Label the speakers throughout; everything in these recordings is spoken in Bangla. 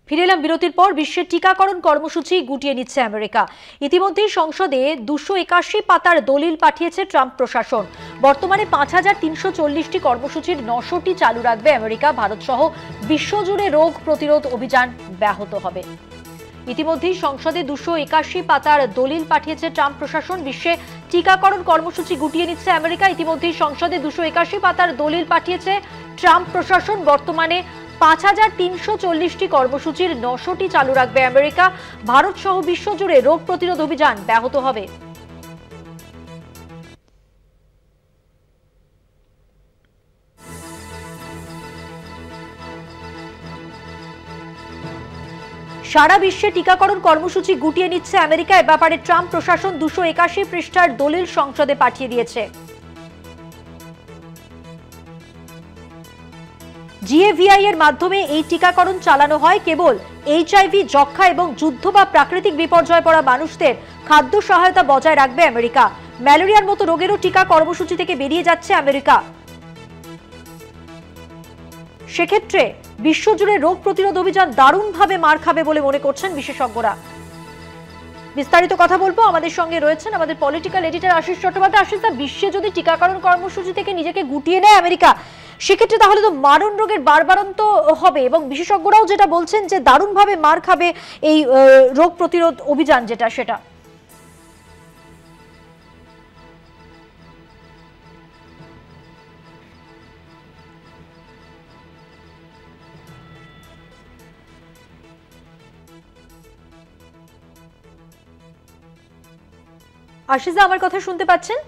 Speaker 1: ফিরে এলাম বিরতির পর। বিশ্বের টিকাকরণ কর্মসূচি গুটিয়ে নিচ্ছে আমেরিকা। ইতিমধ্যেই সংসদে 281 পাতার দলিল পাঠিয়েছে ট্রাম্প প্রশাসন। বর্তমানে 5340টি কর্মসূচির 900টি চালু রাখবে আমেরিকা। ভারত সহ বিশ্বজুড়ে রোগ প্রতিরোধ অভিযান ব্যাহত হবে। ইতিমধ্যেই সংসদে 281 পাতার দলিল পাঠিয়েছে ট্রাম্প প্রশাসন। বিশ্বে টিকাকরণ কর্মসূচি গুটিয়ে নিচ্ছে আমেরিকা। ইতিমধ্যেই সংসদে 281 পাতার দলিল পাঠিয়েছে ট্রাম্প প্রশাসন। বর্তমানে 5340টি কর্মসূচির 900টি চালু রাখবে আমেরিকা। ভারত সহ বিশ্বজুড়ে রোগ প্রতিরোধ অভিযান ব্যাহত হবে। সারা বিশ্বে টিকাকরণ কর্মসূচি গুটিয়ে নিচ্ছে আমেরিকা। এ ব্যাপারে ট্রাম্প প্রশাসন 281 পৃষ্ঠার দলিল সংসদে পাঠিয়ে দিয়েছে। জিএভিআই এর মাধ্যমে এই টিকাকরণ চালানো হয়। কেবল এইচআইভি, যক্ষ্মা এবং যুদ্ধ বা প্রাকৃতিক বিপর্যয়ে পড়া মানুষদের খাদ্য সহায়তা বজায় রাখবে আমেরিকা। ম্যালেরিয়ার মতো রোগেরও টিকা কর্মসূচি থেকে বেরিয়ে যাচ্ছে আমেরিকা। সেক্ষেত্রে বিশ্বজুড়ে রোগ প্রতিরোধ অভিযান দারুণভাবে মার খাবে বলে মনে করছেন বিশেষজ্ঞরা। বিস্তারিত কথা বলবো, আমাদের সঙ্গে রয়েছেন আমাদের পলিটিক্যাল এডিটর আশিস চট্টোপাধ্যায়। আশিস, বিশ্বে যদি টিকাকরণ কর্মসূচি থেকে নিজেকে গুটিয়ে নেয় আমেরিকা, সেক্ষেত্রে তাহলে তো মারণ রোগের বাড়বাড়ন্ত হবে এবং বিশেষজ্ঞরাও যেটা বলছেন যে দারুণভাবে মার খাবে এই রোগ প্রতিরোধ অভিযান সেটা। আশিসা, আমার কথা শুনতে পাচ্ছেন?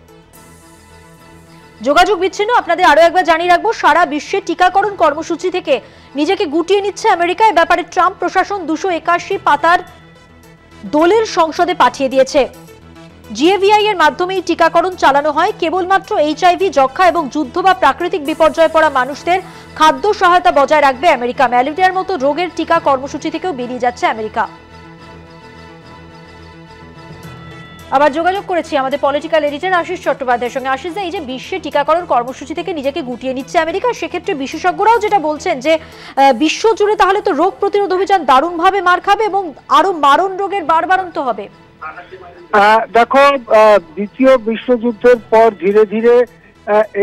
Speaker 1: যোগাযোগ বিচ্ছিন্ন। আপনাদের আরো একবার জানিয়ে রাখবো, সারা বিশ্বে টিকাকরণ কর্মসূচি থেকে নিজেকে গুটিয়ে নিচ্ছে আমেরিকা। এ ব্যাপারে ট্রাম্প প্রশাসন 281 পাতার দলিল সংসদে পাঠিয়ে দিয়েছে। জিএভিআই এর মাধ্যমে টিকাকরণ চালানো হয়। কেবলমাত্র এইচআইভি, যক্ষ্মা এবং যুদ্ধ বা প্রাকৃতিক বিপর্যয়ে পড়া মানুষদের খাদ্য সহায়তা বজায় রাখবে আমেরিকা। ম্যালেরিয়ার মতো রোগের টিকা কর্মসূচি থেকেও বেরিয়ে যাচ্ছে আমেরিকা। আবার যোগাযোগ করেছি আমাদের পলিটিক্যাল এডিটর আশিস চট্টোপাধ্যায়ের সঙ্গে। আশিস, এই যে বিশ্বে টিকাকরণ কর্মসূচি থেকে নিজেকে গুটিয়ে নিচ্ছে আমেরিকা, সেক্ষেত্রে বিশেষজ্ঞরাও যেটা বলছেন যে বিশ্বজুড়ে তাহলে তো রোগ প্রতিরোধ অভিযান দারুণভাবে মার খাবে এবং আরো মারণ রোগের বাড়বাড়ন্ত হবে।
Speaker 2: দেখো, দ্বিতীয় বিশ্বযুদ্ধের পর ধীরে ধীরে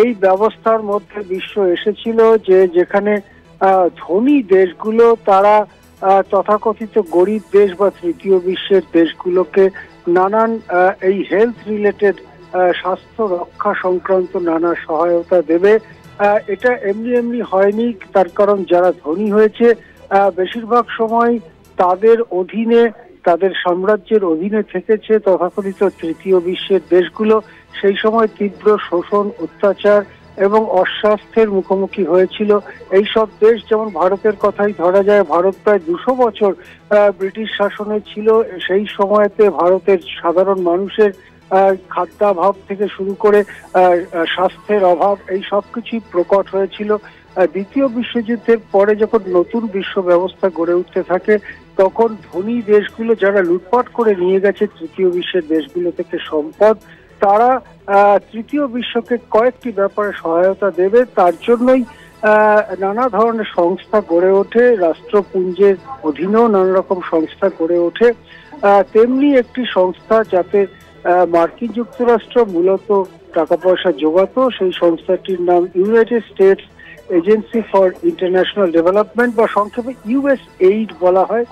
Speaker 2: এই ব্যবস্থার মধ্যে বিশ্ব এসেছিল যে যেখানে ধনী দেশগুলো তারা তথাকথিত গরিব দেশ বা তৃতীয় বিশ্বের দেশগুলোকে নানান এই হেলথ রিলেটেড স্বাস্থ্য রক্ষা সংক্রান্ত নানা সহায়তা দেবে। এটা এমনি এমনি হয়নি, তার কারণ যারা ধনী হয়েছে বেশিরভাগ সময় তাদের অধীনে, তাদের সাম্রাজ্যের অধীনে থেকেছে তথাকথিত তৃতীয় বিশ্বের দেশগুলো। সেই সময় তীব্র শোষণ, অত্যাচার এবং অস্বাস্থ্যের মুখোমুখি হয়েছিল এই সব দেশ। যেমন ভারতের কথাই ধরা যায়, ভারত প্রায় 200 বছর ব্রিটিশ শাসনে ছিল। সেই সময়তে ভারতের সাধারণ মানুষের খাদ্যাভাব থেকে শুরু করে স্বাস্থ্যের অভাব, এই সবকিছুই প্রকট হয়েছিল। দ্বিতীয় বিশ্বযুদ্ধের পরে যখন নতুন বিশ্ব ব্যবস্থা গড়ে উঠতে থাকে, তখন ধনী দেশগুলো যারা লুটপাট করে নিয়ে গেছে তৃতীয় বিশ্বের দেশগুলো থেকে সম্পদ, তারা তৃতীয় বিশ্বকে কয়েকটি ব্যাপারে সহায়তা দেবে। তার জন্যই নানা ধরনের সংস্থা গড়ে ওঠে। রাষ্ট্রপুঞ্জের অধীনেও নানা রকম সংস্থা গড়ে ওঠে। তেমনি একটি সংস্থা যাতে মার্কিন যুক্তরাষ্ট্র মূলত টাকা পয়সা জোগাতো, সেই সংস্থাটির নাম United states agency for international development বা সংক্ষেপে ইউএসএইড বলা হয়।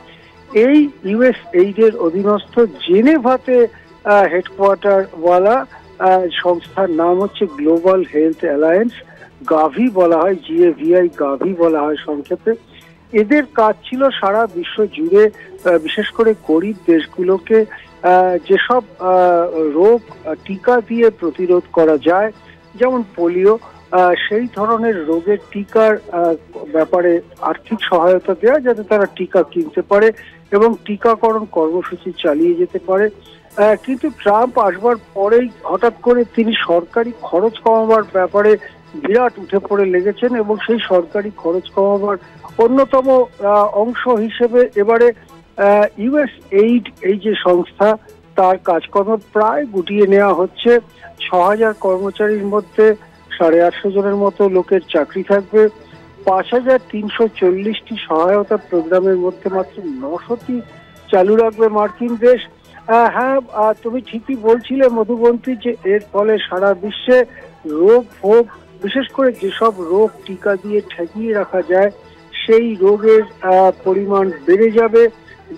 Speaker 2: এই ইউএসএইড-এর অধীনস্থ জেনেভাতে হেডকোয়ার্টার ওয়ালা সংস্থার নাম হচ্ছে গ্লোবাল হেলথ অ্যালায়েন্স, গাভি বলা হয়, জিএভিআই গাভি বলা হয় সংক্ষেপে। এদের কাজ ছিল সারা বিশ্ব জুড়ে বিশেষ করে গরিব দেশগুলোকে যেসব রোগ টিকা দিয়ে প্রতিরোধ করা যায়, যেমন পোলিও, সেই ধরনের রোগের টিকার ব্যাপারে আর্থিক সহায়তা দেওয়া, যাতে তারা টিকা কিনতে পারে এবং টিকাকরণ কর্মসূচি চালিয়ে যেতে পারে। কিন্তু ট্রাম্প আসবার পরেই হঠাৎ করে তিনি সরকারি খরচ কমাবার ব্যাপারে বিরাট উঠে পড়ে লেগেছেন এবং সেই সরকারি খরচ কমাবার অন্যতম অংশ হিসেবে এবারে ইউএসএইড এই যে সংস্থা, তার কাজকর্ম প্রায় গুটিয়ে নেওয়া হচ্ছে। 6000 কর্মচারীর মধ্যে 850 জনের মতো লোকের চাকরি থাকবে। 5,340টি সহায়তা প্রোগ্রামের মধ্যে মাত্র 900টি চালু রাখবে মার্কিন দেশ। হ্যাঁ, তুমি ঠিকই বলছিলে মধুবন্তী, যে এর ফলে সারা বিশ্বে রোগ ফোগ, বিশেষ করে যেসব রোগ টিকা দিয়ে ঠেকিয়ে রাখা যায় সেই রোগের পরিমাণ বেড়ে যাবে।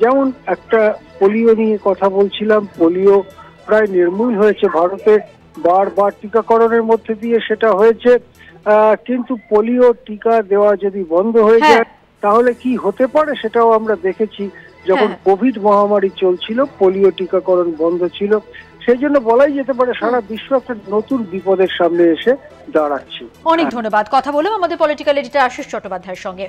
Speaker 2: যেমন একটা পোলিও নিয়ে কথা বলছিলাম, পোলিও প্রায় নির্মূল হয়েছে ভারতে, বারবার টিকাকরণের মধ্যে দিয়ে সেটা হয়েছে। কিন্তু পোলিও টিকা দেওয়া যদি বন্ধ হয়ে যায় তাহলে কি হতে পারে সেটাও আমরা দেখেছি। যখন কোভিড মহামারী চলছিল, পোলিও টিকাকরণ বন্ধ ছিল। সেই জন্য বলাই যেতে পারে সারা বিশ্ব একটা নতুন বিপদের সামনে এসে দাঁড়াচ্ছে।
Speaker 1: অনেক ধন্যবাদ। কথা বললাম আমাদের পলিটিক্যাল এডিটর আশিস চট্টোপাধ্যায়ের সঙ্গে।